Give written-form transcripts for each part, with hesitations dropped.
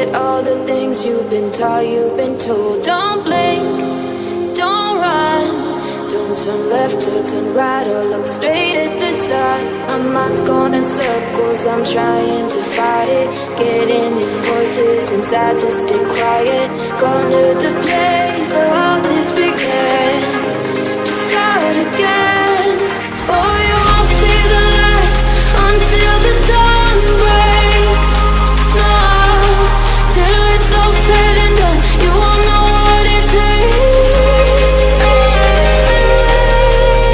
forget all the things you've been taught, you've been told. Don't blink, don't run, don't turn left or turn right or look straight at the sun. My mind's going in circles, I'm trying to fight it. Getting these voices inside to stay quiet. Going to the place where all this began. Just start again. Oh, you won't see the light until the dawn breaks. No, till it's all said and done, you won't know what it takes.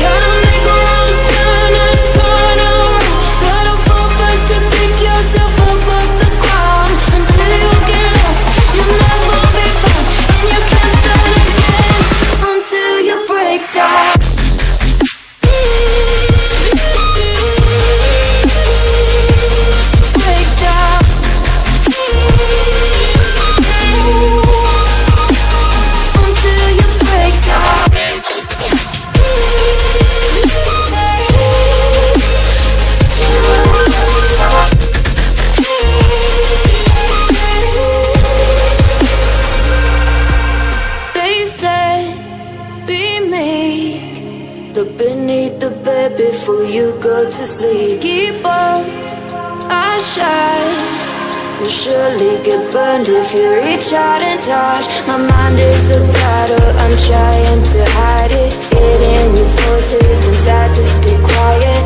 Gotta make a wrong turn and turn around. Gotta fall fast to pick yourself up off the ground. Until you get lost, you'll never be found. And you can't start again until you break down. Look beneath the bed before you go to sleep. Keep on, I shine. You'll surely get burned if you reach out and touch. My mind is a battle, I'm trying to hide it. Getting these voices inside to stay quiet.